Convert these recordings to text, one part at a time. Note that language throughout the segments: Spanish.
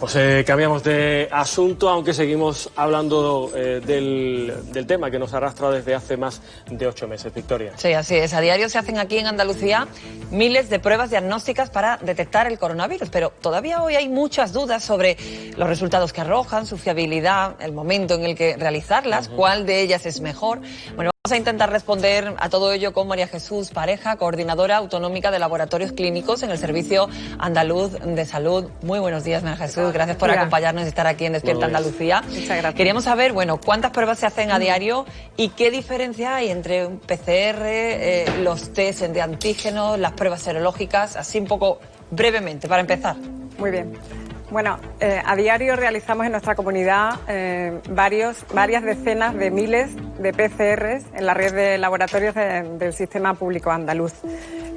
pues cambiamos de asunto, aunque seguimos hablando del tema que nos arrastra desde hace más de 8 meses. Victoria. Sí, así es. A diario se hacen aquí en Andalucía miles de pruebas diagnósticas para detectar el coronavirus, pero todavía hoy hay muchas dudas sobre los resultados que arrojan, su fiabilidad, el momento en el que realizarlas, cuál de ellas es mejor. Bueno, vamos a intentar responder a todo ello con María Jesús Pareja, coordinadora autonómica de laboratorios clínicos en el Servicio Andaluz de Salud. Muy buenos días, María Jesús. Gracias por acompañarnos y estar aquí en Despierta Andalucía. Muchas gracias. Queríamos saber, bueno, cuántas pruebas se hacen a diario y qué diferencia hay entre un PCR, los test de antígenos, las pruebas serológicas, así un poco brevemente, para empezar. Muy bien. Bueno, a diario realizamos en nuestra comunidad varias decenas de miles de PCRs en la red de laboratorios del sistema público andaluz.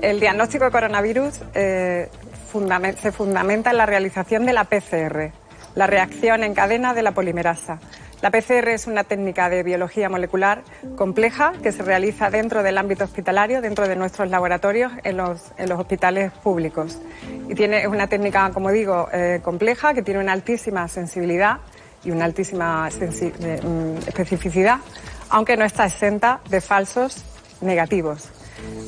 El diagnóstico de coronavirus se fundamenta en la realización de la PCR, la reacción en cadena de la polimerasa. La PCR es una técnica de biología molecular compleja que se realiza dentro del ámbito hospitalario, dentro de nuestros laboratorios en los hospitales públicos. Y es una técnica, como digo, compleja, que tiene una altísima sensibilidad y una altísima especificidad, aunque no está exenta de falsos negativos.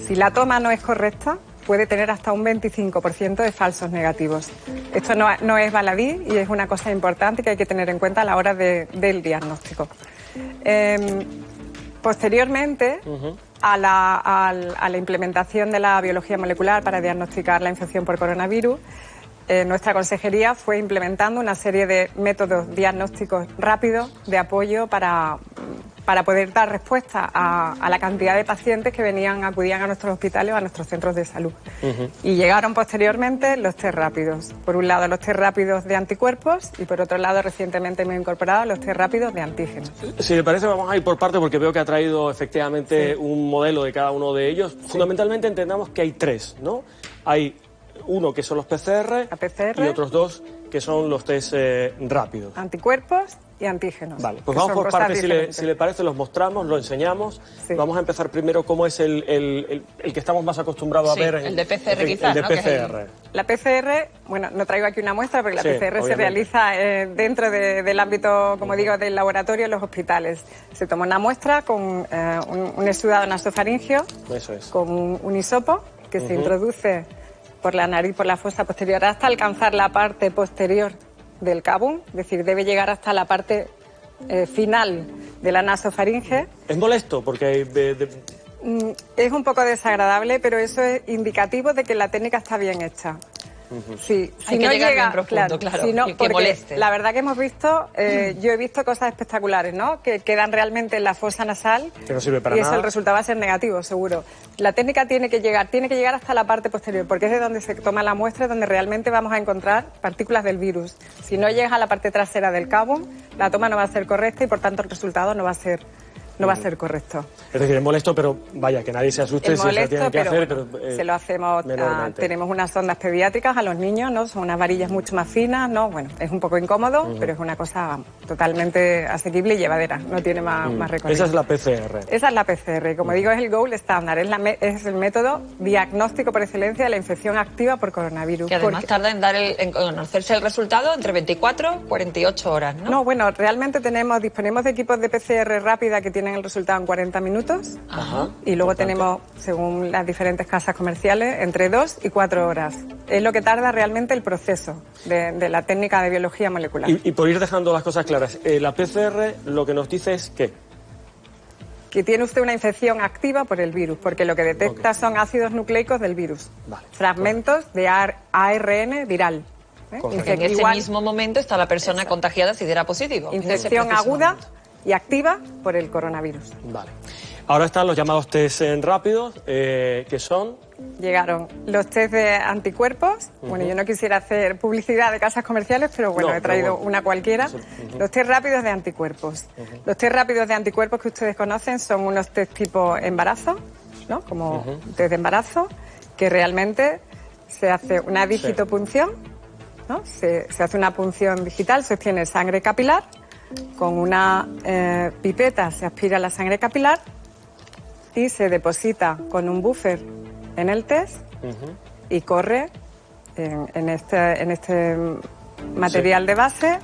Si la toma no es correcta, puede tener hasta un 25% de falsos negativos. Esto no es baladí y es una cosa importante que hay que tener en cuenta a la hora del diagnóstico. Posteriormente a la implementación de la biología molecular para diagnosticar la infección por coronavirus, nuestra consejería fue implementando una serie de métodos diagnósticos rápidos de apoyo para poder dar respuesta a la cantidad de pacientes que acudían a nuestros hospitales o a nuestros centros de salud. Y llegaron posteriormente los test rápidos. Por un lado, los test rápidos de anticuerpos y por otro lado, recientemente hemos incorporado los test rápidos de antígenos. Si le parece, vamos a ir por parte porque veo que ha traído efectivamente un modelo de cada uno de ellos. Fundamentalmente entendamos que hay 3, ¿no? Hay uno que son los PCR, y otros 2 que son los test rápidos. Anticuerpos y antígenos. Vale, pues vamos por partes, si le parece, los mostramos, lo enseñamos. Sí. Vamos a empezar primero cómo es el que estamos más acostumbrados a ver. El de PCR quizás, el de PCR. La PCR, bueno, no traigo aquí una muestra porque la PCR obviamente se realiza dentro del ámbito, como digo, del laboratorio en los hospitales. Se toma una muestra con un exudado nasofaringeo, con un hisopo que se introduce por la nariz, por la fosa posterior, hasta alcanzar la parte posterior del cabum, es decir, debe llegar hasta la parte final de la nasofaringe. ¿Es molesto? Porque es un poco desagradable, pero eso es indicativo de que la técnica está bien hecha. Sí, si no llega profundo, claro, si no, que moleste. La verdad que hemos visto, yo he visto cosas espectaculares, ¿no? Que quedan realmente en la fosa nasal, que no sirve para y nada. El resultado va a ser negativo, seguro. La técnica tiene que llegar hasta la parte posterior, porque es de donde se toma la muestra, donde realmente vamos a encontrar partículas del virus. Si no llegas a la parte trasera del cabum, la toma no va a ser correcta y por tanto el resultado no va a ser correcto. Es decir, es molesto, pero vaya, que nadie se asuste es si molesto, se lo tienen que hacer. Bueno, se lo hacemos, tenemos unas sondas pediátricas a los niños, ¿no? Son unas varillas mucho más finas, ¿no? Bueno, es un poco incómodo, pero es una cosa totalmente asequible y llevadera, no tiene más recorrido. Esa es la PCR. Esa es la PCR, como digo, es el gold standard, es el método diagnóstico por excelencia de la infección activa por coronavirus. Que además tarda en conocerse el resultado entre 24 y 48 horas, ¿no? No, bueno, realmente disponemos de equipos de PCR rápida que tienen el resultado en 40 minutos. Y luego tenemos, según las diferentes casas comerciales, entre 2 y 4 horas. Es lo que tarda realmente el proceso de la técnica de biología molecular. Y por ir dejando las cosas claras, la PCR lo que nos dice es que tiene usted una infección activa por el virus, porque lo que detecta son ácidos nucleicos del virus, fragmentos de ARN viral. En ese mismo momento está la persona contagiada si diera positivo. Infección aguda y activa por el coronavirus. Vale. Ahora están los llamados test rápidos, que son... Llegaron los test de anticuerpos. Bueno, yo no quisiera hacer publicidad de casas comerciales, pero bueno, he traído una cualquiera. Los test rápidos de anticuerpos. Los test rápidos de anticuerpos que ustedes conocen son unos test tipo embarazo, ¿no? Como test de embarazo, que realmente se hace una digitopunción, ¿no? Se hace una punción digital, se obtiene sangre capilar. Con una pipeta se aspira la sangre capilar y se deposita con un buffer en el test y corre en este material de base,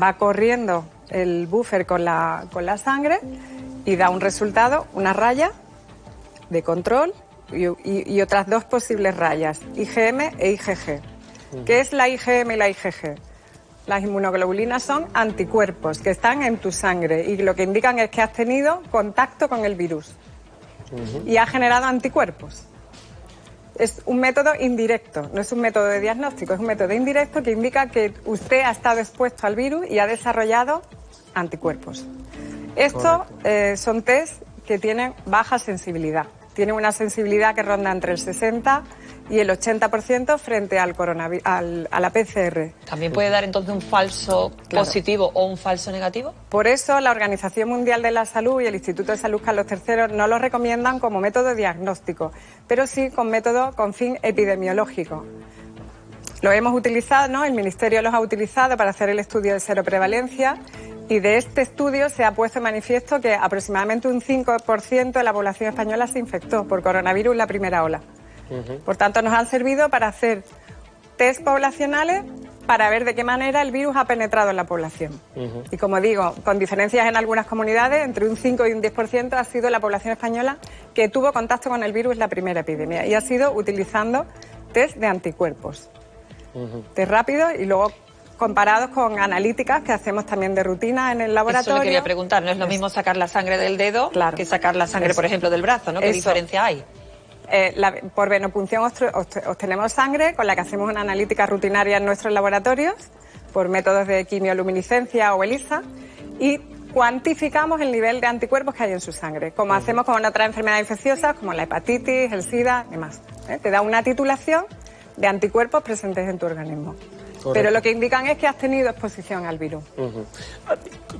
va corriendo el buffer con la sangre y da un resultado, una raya de control y otras dos posibles rayas, IgM e IgG. ¿Qué es la IgM y la IgG? Las inmunoglobulinas son anticuerpos que están en tu sangre y lo que indican es que has tenido contacto con el virus y has generado anticuerpos. Es un método indirecto, no es un método de diagnóstico, es un método indirecto que indica que usted ha estado expuesto al virus y ha desarrollado anticuerpos. Esto son test que tienen baja sensibilidad. Tienen una sensibilidad que ronda entre el 60 y el 80% frente al coronavirus, a la PCR. ¿También puede dar entonces un falso positivo o un falso negativo? Por eso la Organización Mundial de la Salud y el Instituto de Salud Carlos III no lo recomiendan como método diagnóstico, pero sí con método con fin epidemiológico. Lo hemos utilizado, ¿no? El Ministerio los ha utilizado para hacer el estudio de seroprevalencia. Y de este estudio se ha puesto en manifiesto que aproximadamente un 5% de la población española se infectó por coronavirus en la primera ola. Por tanto, nos han servido para hacer test poblacionales para ver de qué manera el virus ha penetrado en la población. Y como digo, con diferencias en algunas comunidades, entre un 5 y un 10% ha sido la población española que tuvo contacto con el virus en la primera epidemia. Y ha sido utilizando test de anticuerpos. Test rápidos y luego comparados con analíticas que hacemos también de rutina en el laboratorio. Eso le quería preguntar, no es lo mismo sacar la sangre del dedo que sacar la sangre, por ejemplo, del brazo, ¿no? ¿Qué diferencia hay? Por venopunción obtenemos sangre con la que hacemos una analítica rutinaria en nuestros laboratorios por métodos de quimioluminiscencia o ELISA y cuantificamos el nivel de anticuerpos que hay en su sangre, como hacemos con otras enfermedades infecciosas como la hepatitis, el SIDA y demás. Te da una titulación de anticuerpos presentes en tu organismo. Correcto. Pero lo que indican es que has tenido exposición al virus.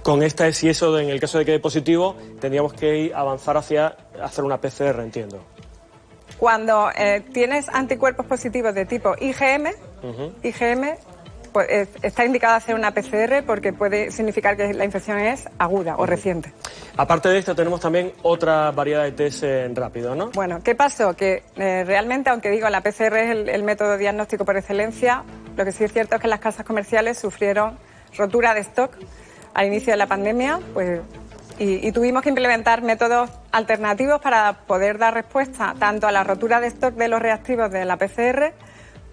Con esta, si eso, en el caso de que dé positivo, tendríamos que avanzar hacia hacer una PCR, entiendo. Cuando tienes anticuerpos positivos de tipo IgM, pues, está indicado hacer una PCR porque puede significar que la infección es aguda o reciente. Aparte de esto, tenemos también otra variedad de test rápido, ¿no? Bueno, ¿qué pasó? Que realmente, aunque digo, la PCR es el método diagnóstico por excelencia, lo que sí es cierto es que las casas comerciales sufrieron rotura de stock al inicio de la pandemia, pues, y tuvimos que implementar métodos alternativos para poder dar respuesta tanto a la rotura de stock de los reactivos de la PCR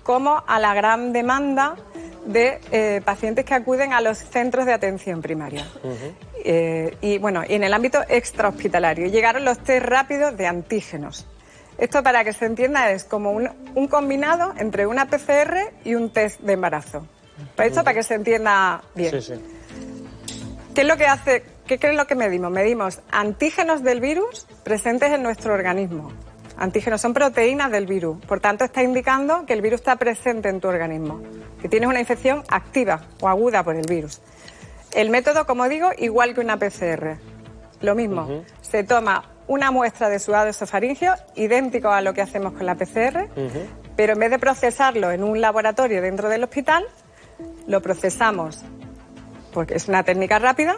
como a la gran demanda de pacientes que acuden a los centros de atención primaria. Y bueno, y en el ámbito extrahospitalario llegaron los test rápidos de antígenos. Esto, para que se entienda, es como un combinado entre una PCR y un test de embarazo. Esto para que se entienda bien. Sí, sí. ¿Qué es lo que hace? ¿Qué es lo que medimos? Medimos antígenos del virus presentes en nuestro organismo. Antígenos son proteínas del virus, por tanto está indicando que el virus está presente en tu organismo, que tienes una infección activa o aguda por el virus. El método, como digo, igual que una PCR. Lo mismo, se toma una muestra de sudado esofaringeo, idéntico a lo que hacemos con la PCR, pero en vez de procesarlo en un laboratorio dentro del hospital, lo procesamos, porque es una técnica rápida,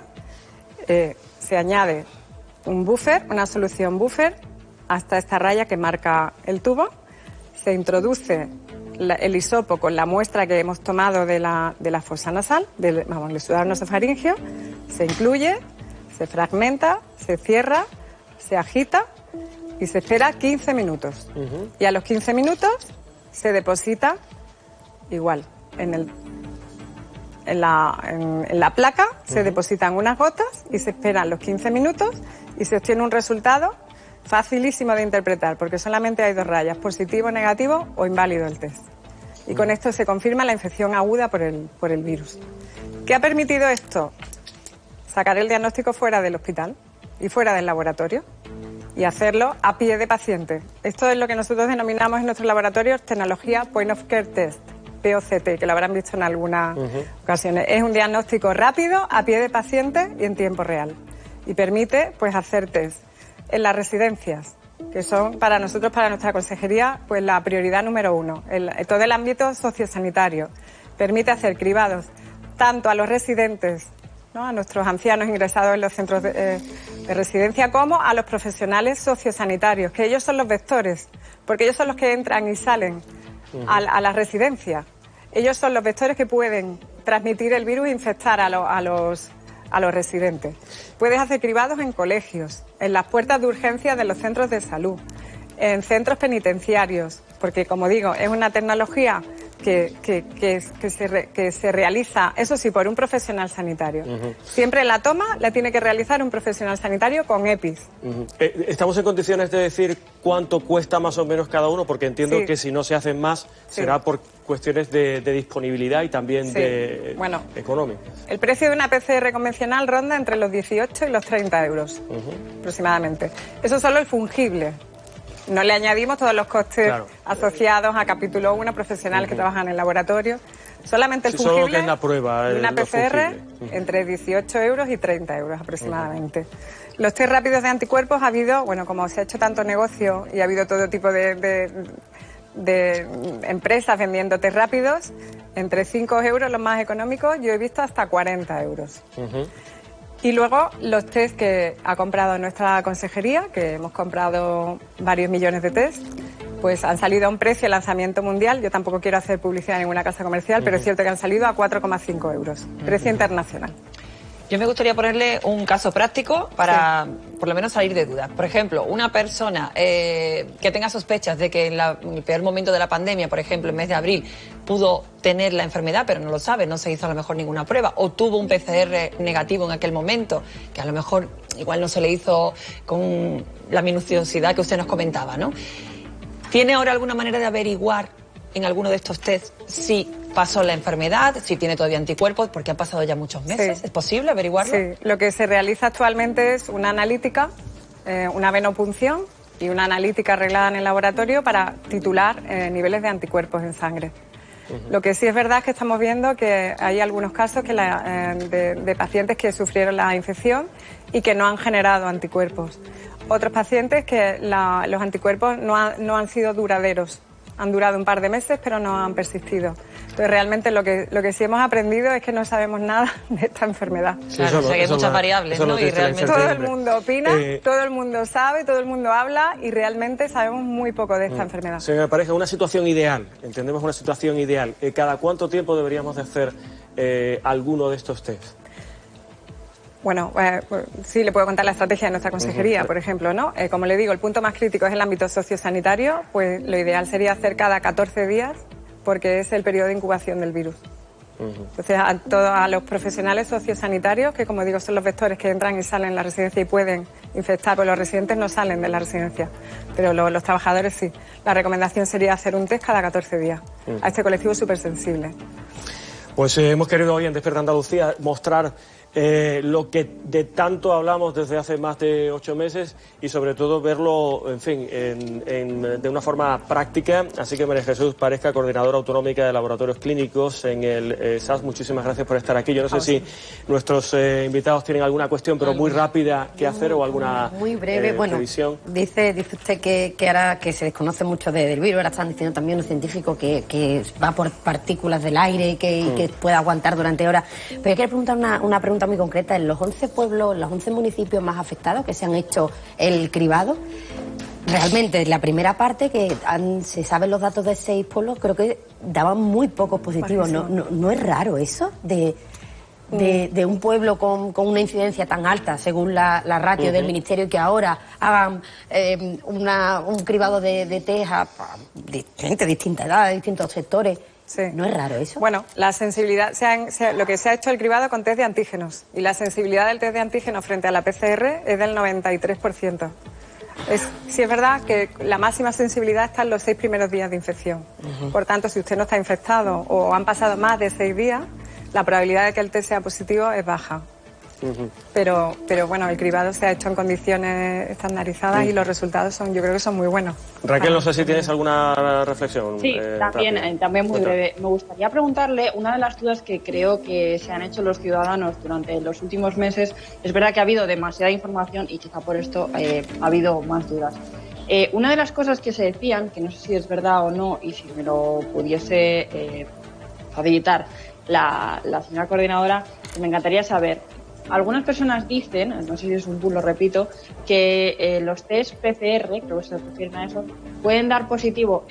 se añade un buffer, una solución buffer, hasta esta raya que marca el tubo, se introduce el hisopo con la muestra que hemos tomado de la fosa nasal, del sudado nasofaringeo, se incluye, se fragmenta, se cierra, se agita y se espera 15 minutos. Y a los 15 minutos se deposita igual en la placa, se depositan unas gotas y se esperan los 15 minutos y se obtiene un resultado facilísimo de interpretar, porque solamente hay dos rayas, positivo, negativo o inválido el test. Y con esto se confirma la infección aguda por el virus. ¿Qué ha permitido esto? Sacar el diagnóstico fuera del hospital y fuera del laboratorio y hacerlo a pie de paciente. Esto es lo que nosotros denominamos en nuestros laboratorios tecnología Point of Care Test, POCT, que lo habrán visto en algunas ocasiones. Es un diagnóstico rápido, a pie de paciente y en tiempo real. Y permite, pues, hacer test en las residencias, que son para nosotros, para nuestra consejería, pues la prioridad número uno. Todo el ámbito sociosanitario. Permite hacer cribados tanto a los residentes, ¿no?, a nuestros ancianos ingresados en los centros de residencia, como a los profesionales sociosanitarios, que ellos son los vectores, porque ellos son los que entran y salen a las residencias. Ellos son los vectores que pueden transmitir el virus e infectar a los residentes. Puedes hacer cribados en colegios, en las puertas de urgencia de los centros de salud, en centros penitenciarios, porque, como digo, es una tecnología que se realiza, eso sí, por un profesional sanitario. Siempre la toma la tiene que realizar un profesional sanitario con EPIs. ¿Estamos en condiciones de decir cuánto cuesta más o menos cada uno? Porque entiendo que si no se hacen más será por cuestiones de disponibilidad y también económicas. El precio de una PCR convencional ronda entre los 18 y los 30 euros aproximadamente. Eso es solo el fungible. No le añadimos todos los costes asociados a capítulo 1, profesionales que trabajan en el laboratorio. Solamente el fungible, solo que es la prueba, de una PCR, entre 18 euros y 30 euros aproximadamente. Los test rápidos de anticuerpos ha habido, bueno, como se ha hecho tanto negocio y ha habido todo tipo de empresas vendiendo test rápidos, entre 5 euros los más económicos, yo he visto hasta 40 euros. Y luego los test que ha comprado nuestra consejería, que hemos comprado varios millones de test, pues han salido a un precio de lanzamiento mundial. Yo tampoco quiero hacer publicidad en ninguna casa comercial, pero es cierto que han salido a 4,5 euros, precio internacional. Yo me gustaría ponerle un caso práctico para, por lo menos, salir de dudas. Por ejemplo, una persona que tenga sospechas de que en el peor momento de la pandemia, por ejemplo, en mes de abril, pudo tener la enfermedad, pero no lo sabe, no se hizo a lo mejor ninguna prueba, o tuvo un PCR negativo en aquel momento, que a lo mejor igual no se le hizo con la minuciosidad que usted nos comentaba, ¿no? ¿Tiene ahora alguna manera de averiguar en alguno de estos test si pasó la enfermedad, si tiene todavía anticuerpos, porque han pasado ya muchos meses? ¿Es posible averiguarlo? Sí, lo que se realiza actualmente es una analítica, una venopunción y una analítica arreglada en el laboratorio para titular niveles de anticuerpos en sangre. Lo que sí es verdad es que estamos viendo que hay algunos casos que de pacientes que sufrieron la infección y que no han generado anticuerpos. Otros pacientes que los anticuerpos no han sido duraderos. Han durado un par de meses, pero no han persistido. Entonces, realmente lo que sí hemos aprendido es que no sabemos nada de esta enfermedad. Claro, o sea, que hay muchas variables, ¿no? Y realmente todo el mundo opina, todo el mundo sabe, todo el mundo habla y realmente sabemos muy poco de esta enfermedad. Señora Pareja, una situación ideal, entendemos una situación ideal. ¿Cada cuánto tiempo deberíamos de hacer alguno de estos test? Bueno, sí le puedo contar la estrategia de nuestra consejería, por ejemplo, ¿no? Como le digo, el punto más crítico es el ámbito sociosanitario, pues lo ideal sería hacer cada 14 días, porque es el periodo de incubación del virus. Entonces, a los profesionales sociosanitarios, que como digo son los vectores que entran y salen en la residencia y pueden infectar, pues los residentes no salen de la residencia, pero los trabajadores sí. La recomendación sería hacer un test cada 14 días. A este colectivo súper sensible. Pues hemos querido hoy en Despierta Andalucía mostrar lo que de tanto hablamos desde hace más de 8 meses y sobre todo verlo, en fin, de una forma práctica. Así que María Jesús Pareja, coordinadora autonómica de laboratorios clínicos en el SAS, muchísimas gracias por estar aquí. Yo no sé si nuestros invitados tienen alguna cuestión, pero muy rápida que hacer o alguna muy breve. previsión. Dice usted que ahora que se desconoce mucho del virus, ahora están diciendo también los científicos que va por partículas del aire y que puede aguantar durante horas. Pero yo quiero preguntar una pregunta muy concreta. En los 11 pueblos, los 11 municipios más afectados que se han hecho el cribado, realmente la primera parte que se saben los datos de 6 pueblos, creo que daban muy pocos positivos. ¿No es raro eso de un pueblo con una incidencia tan alta según la ratio del Ministerio, que ahora hagan un cribado de test a gente de distinta edad, de distintos sectores? Sí. ¿No es raro eso? Bueno, la sensibilidad, lo que se ha hecho el cribado con test de antígenos, y la sensibilidad del test de antígenos frente a la PCR es del 93%. Sí es verdad que la máxima sensibilidad está en los 6 primeros días de infección. Por tanto, si usted no está infectado o han pasado más de 6 días, la probabilidad de que el test sea positivo es baja. Pero bueno, el cribado se ha hecho en condiciones estandarizadas y los resultados yo creo que son muy buenos. Raquel, no sé si tienes alguna reflexión. Sí, también muy breve. Me gustaría preguntarle, una de las dudas que creo que se han hecho los ciudadanos durante los últimos meses, es verdad que ha habido demasiada información y quizá por esto ha habido más dudas. Una de las cosas que se decían, que no sé si es verdad o no, y si me lo pudiese facilitar la señora coordinadora, me encantaría saber. Algunas personas dicen, no sé si es un bulo, lo repito, que los test PCR, creo que se refieren a eso, pueden dar positivo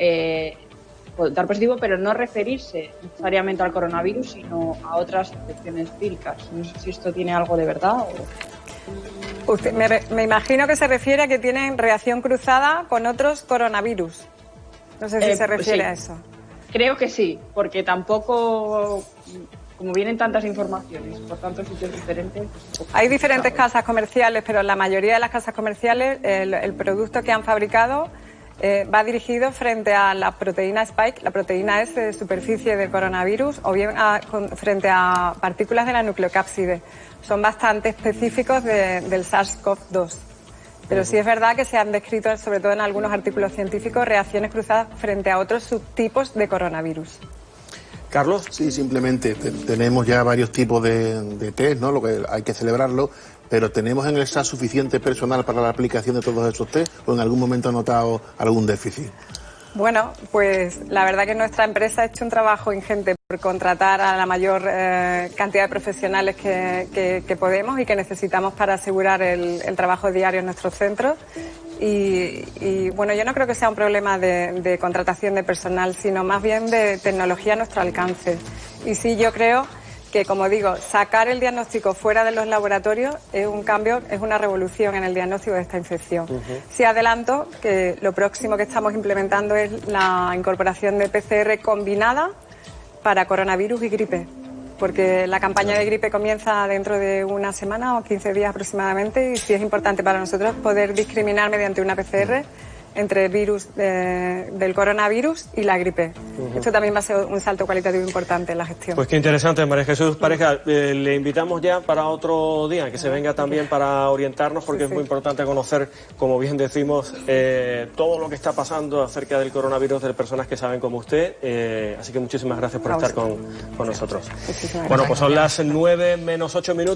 dar positivo, pero no referirse necesariamente al coronavirus, sino a otras infecciones víricas. No sé si esto tiene algo de verdad o... Usted, me imagino que se refiere a que tienen reacción cruzada con otros coronavirus. No sé si se refiere a eso. Creo que sí, porque tampoco, como vienen tantas informaciones por tantos sitios diferentes... Hay diferentes casas comerciales, pero en la mayoría de las casas comerciales el producto que han fabricado va dirigido frente a la proteína Spike, la proteína S de superficie del coronavirus, o bien frente a partículas de la nucleocápside. Son bastante específicos del SARS-CoV-2. Pero sí es verdad que se han descrito, sobre todo en algunos artículos científicos, reacciones cruzadas frente a otros subtipos de coronavirus. Carlos. Sí, simplemente tenemos ya varios tipos de test, ¿no? Lo que hay que celebrarlo, pero ¿tenemos en el SAS suficiente personal para la aplicación de todos esos test o en algún momento ha notado algún déficit? Bueno, pues la verdad que nuestra empresa ha hecho un trabajo ingente por contratar a la mayor cantidad de profesionales que podemos y que necesitamos para asegurar el trabajo diario en nuestros centros. Y bueno, yo no creo que sea un problema de contratación de personal, sino más bien de tecnología a nuestro alcance. Y sí, yo creo que, como digo, sacar el diagnóstico fuera de los laboratorios es un cambio, es una revolución en el diagnóstico de esta infección. Sí adelanto que lo próximo que estamos implementando es la incorporación de PCR combinada para coronavirus y gripe, porque la campaña de gripe comienza dentro de una semana o 15 días aproximadamente, y sí es importante para nosotros poder discriminar mediante una PCR entre el virus del coronavirus y la gripe. Esto también va a ser un salto cualitativo importante en la gestión. Pues qué interesante, María Jesús Pareja. Le invitamos ya para otro día, que se venga también para orientarnos, porque es muy importante conocer, como bien decimos, todo lo que está pasando acerca del coronavirus de personas que saben como usted. Así que muchísimas gracias por estar con nosotros. Bueno, pues son las 9 menos 8 minutos.